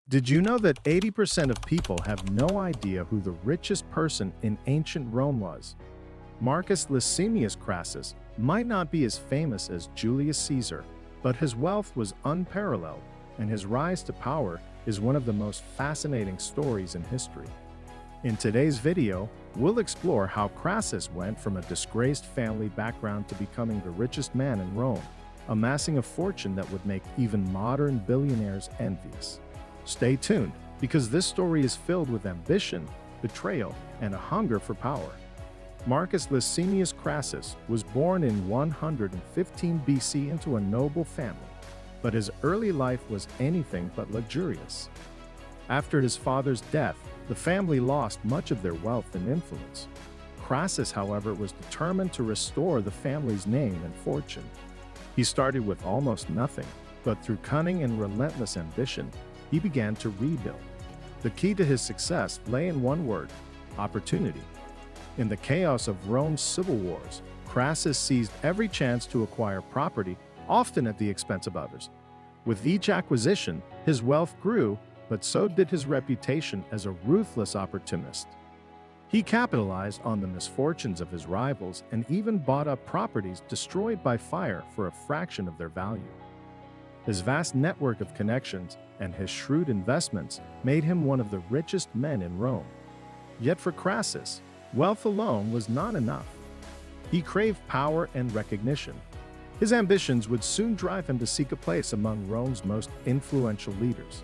Did you know that 80% of people have no idea who the richest person in ancient Rome was? Marcus Licinius Crassus might not be as famous as Julius Caesar, but his wealth was unparalleled, and his rise to power is one of the most fascinating stories in history. In today's video, we'll explore how Crassus went from a disgraced family background to becoming the richest man in Rome, amassing a fortune that would make even modern billionaires envious. Stay tuned, because this story is filled with ambition, betrayal, and a hunger for power. Marcus Licinius Crassus was born in 115 BC into a noble family, but his early life was anything but luxurious. After his father's death, the family lost much of their wealth and influence. Crassus, however, was determined to restore the family's name and fortune. He started with almost nothing, but through cunning and relentless ambition, he began to rebuild. The key to his success lay in one word: opportunity. In the chaos of Rome's civil wars, Crassus seized every chance to acquire property, often at the expense of others. With each acquisition, his wealth grew, but so did his reputation as a ruthless opportunist. He capitalized on the misfortunes of his rivals and even bought up properties destroyed by fire for a fraction of their value. His vast network of connections and his shrewd investments made him one of the richest men in Rome. Yet for Crassus, wealth alone was not enough. He craved power and recognition. His ambitions would soon drive him to seek a place among Rome's most influential leaders.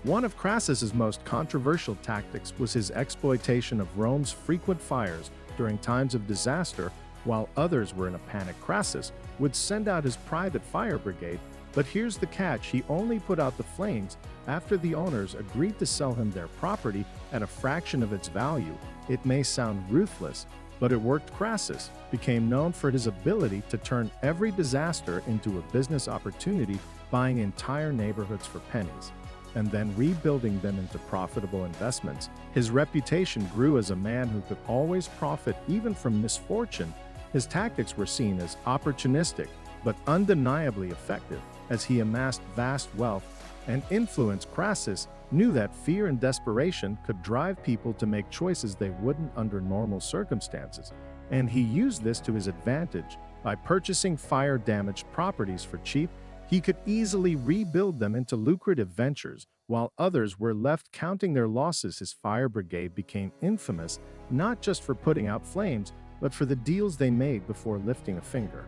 One of Crassus's most controversial tactics was his exploitation of Rome's frequent fires during times of disaster. While others were in a panic, Crassus would send out his private fire brigade. But here's the catch: he only put out the flames after the owners agreed to sell him their property at a fraction of its value. It may sound ruthless, but it worked. Crassus became known for his ability to turn every disaster into a business opportunity, buying entire neighborhoods for pennies and then rebuilding them into profitable investments. His reputation grew as a man who could always profit even from misfortune. His tactics were seen as opportunistic, but undeniably effective, as he amassed vast wealth and influence. Crassus knew that fear and desperation could drive people to make choices they wouldn't under normal circumstances, and he used this to his advantage. By purchasing fire-damaged properties for cheap, he could easily rebuild them into lucrative ventures, while others were left counting their losses. His fire brigade became infamous not just for putting out flames, but for the deals they made before lifting a finger.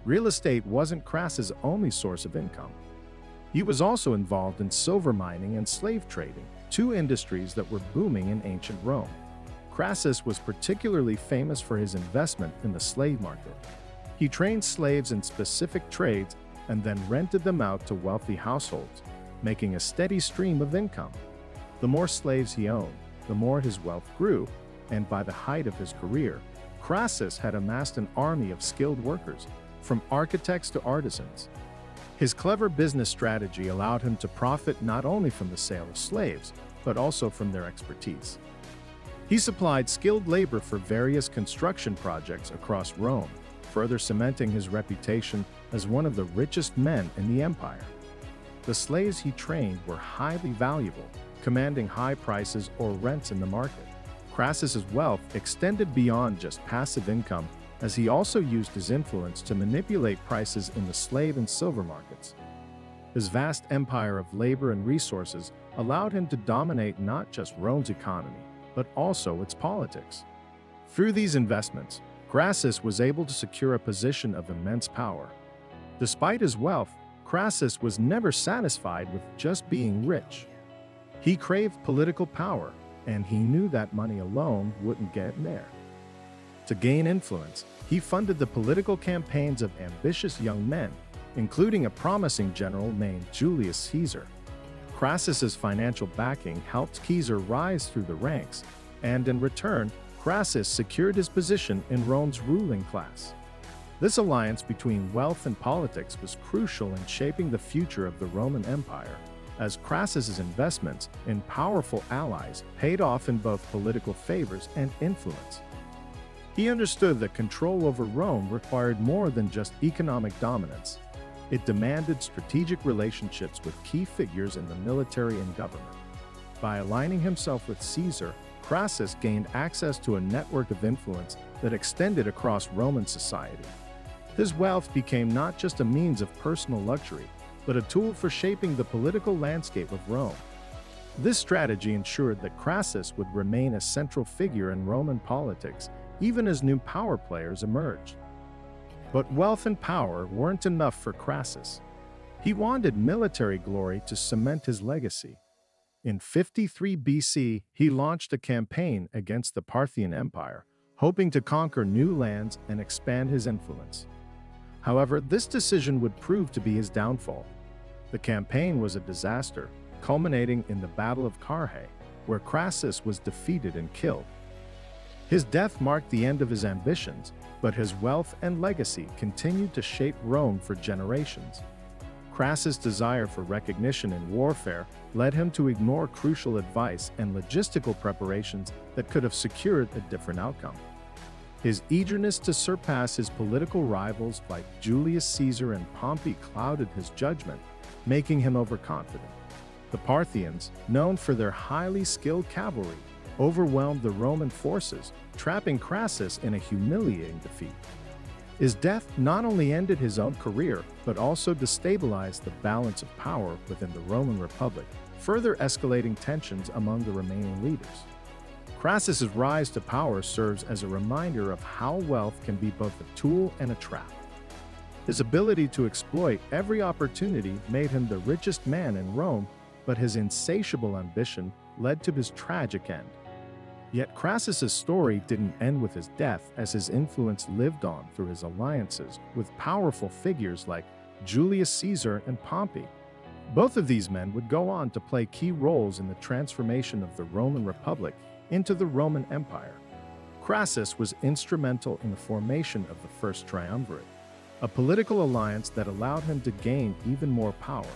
Real estate wasn't Crassus' only source of income. He was also involved in silver mining and slave trading, two industries that were booming in ancient Rome. Crassus was particularly famous for his investment in the slave market. He trained slaves in specific trades and then rented them out to wealthy households, making a steady stream of income. The more slaves he owned, the more his wealth grew, and by the height of his career, Crassus had amassed an army of skilled workers, from architects to artisans. His clever business strategy allowed him to profit not only from the sale of slaves, but also from their expertise. He supplied skilled labor for various construction projects across Rome, further cementing his reputation as one of the richest men in the empire. The slaves he trained were highly valuable, commanding high prices or rents in the market. Crassus's wealth extended beyond just passive income, as he also used his influence to manipulate prices in the slave and silver markets. His vast empire of labor and resources allowed him to dominate not just Rome's economy, but also its politics. Through these investments, Crassus was able to secure a position of immense power. Despite his wealth, Crassus was never satisfied with just being rich. He craved political power, and he knew that money alone wouldn't get him there. To gain influence, he funded the political campaigns of ambitious young men, including a promising general named Julius Caesar. Crassus's financial backing helped Caesar rise through the ranks, and in return, Crassus secured his position in Rome's ruling class. This alliance between wealth and politics was crucial in shaping the future of the Roman Empire, as Crassus's investments in powerful allies paid off in both political favors and influence. He understood that control over Rome required more than just economic dominance. It demanded strategic relationships with key figures in the military and government. By aligning himself with Caesar, Crassus gained access to a network of influence that extended across Roman society. His wealth became not just a means of personal luxury, but a tool for shaping the political landscape of Rome. This strategy ensured that Crassus would remain a central figure in Roman politics, even as new power players emerged. But wealth and power weren't enough for Crassus. He wanted military glory to cement his legacy. In 53 BC, he launched a campaign against the Parthian Empire, hoping to conquer new lands and expand his influence. However, this decision would prove to be his downfall. The campaign was a disaster, culminating in the Battle of Carrhae, where Crassus was defeated and killed. His death marked the end of his ambitions, but his wealth and legacy continued to shape Rome for generations. Crassus' desire for recognition in warfare led him to ignore crucial advice and logistical preparations that could have secured a different outcome. His eagerness to surpass his political rivals like Julius Caesar and Pompey clouded his judgment, making him overconfident. The Parthians, known for their highly skilled cavalry, overwhelmed the Roman forces, trapping Crassus in a humiliating defeat. His death not only ended his own career, but also destabilized the balance of power within the Roman Republic, further escalating tensions among the remaining leaders. Crassus' rise to power serves as a reminder of how wealth can be both a tool and a trap. His ability to exploit every opportunity made him the richest man in Rome, but his insatiable ambition led to his tragic end. Yet Crassus' story didn't end with his death, as his influence lived on through his alliances with powerful figures like Julius Caesar and Pompey. Both of these men would go on to play key roles in the transformation of the Roman Republic into the Roman Empire. Crassus was instrumental in the formation of the First Triumvirate, a political alliance that allowed him to gain even more power.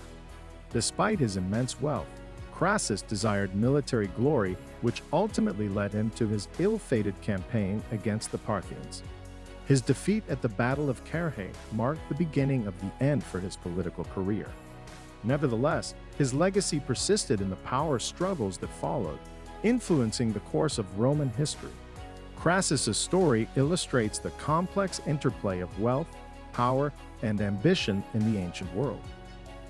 Despite his immense wealth, Crassus desired military glory, which ultimately led him to his ill-fated campaign against the Parthians. His defeat at the Battle of Carrhae marked the beginning of the end for his political career. Nevertheless, his legacy persisted in the power struggles that followed, influencing the course of Roman history. Crassus' story illustrates the complex interplay of wealth, power, and ambition in the ancient world.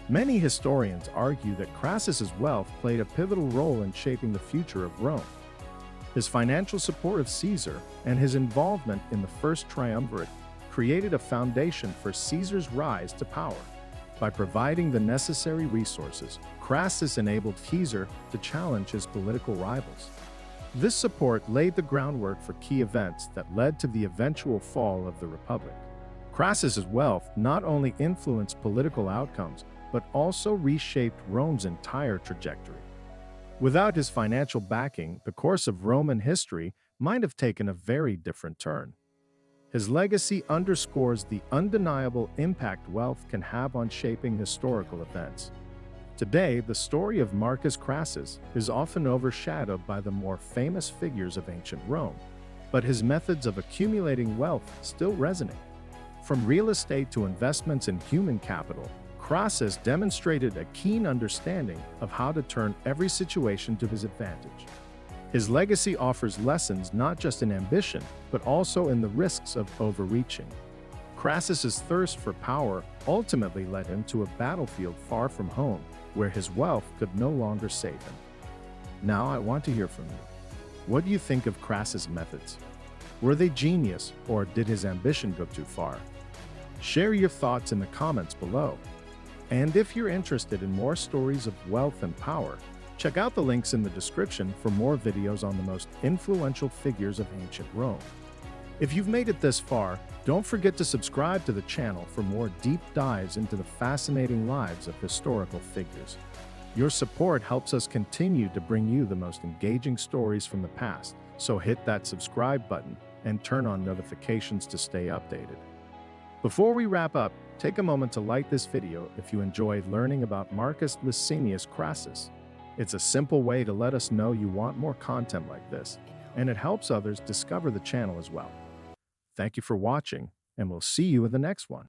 Many historians argue that Crassus' wealth played a pivotal role in shaping the future of Rome. His financial support of Caesar and his involvement in the First Triumvirate created a foundation for Caesar's rise to power. By providing the necessary resources, Crassus enabled Caesar to challenge his political rivals. This support laid the groundwork for key events that led to the eventual fall of the Republic. Crassus' wealth not only influenced political outcomes, but also reshaped Rome's entire trajectory. Without his financial backing, the course of Roman history might have taken a very different turn. His legacy underscores the undeniable impact wealth can have on shaping historical events. Today, the story of Marcus Crassus is often overshadowed by the more famous figures of ancient Rome, but his methods of accumulating wealth still resonate. From real estate to investments in human capital, Crassus demonstrated a keen understanding of how to turn every situation to his advantage. His legacy offers lessons not just in ambition, but also in the risks of overreaching. Crassus' thirst for power ultimately led him to a battlefield far from home, where his wealth could no longer save him. Now I want to hear from you. What do you think of Crassus' methods? Were they genius, or did his ambition go too far? Share your thoughts in the comments below. And if you're interested in more stories of wealth and power, check out the links in the description for more videos on the most influential figures of ancient Rome. If you've made it this far, don't forget to subscribe to the channel for more deep dives into the fascinating lives of historical figures. Your support helps us continue to bring you the most engaging stories from the past, so hit that subscribe button and turn on notifications to stay updated. Before we wrap up, take a moment to like this video if you enjoyed learning about Marcus Licinius Crassus. It's a simple way to let us know you want more content like this, and it helps others discover the channel as well. Thank you for watching, and we'll see you in the next one.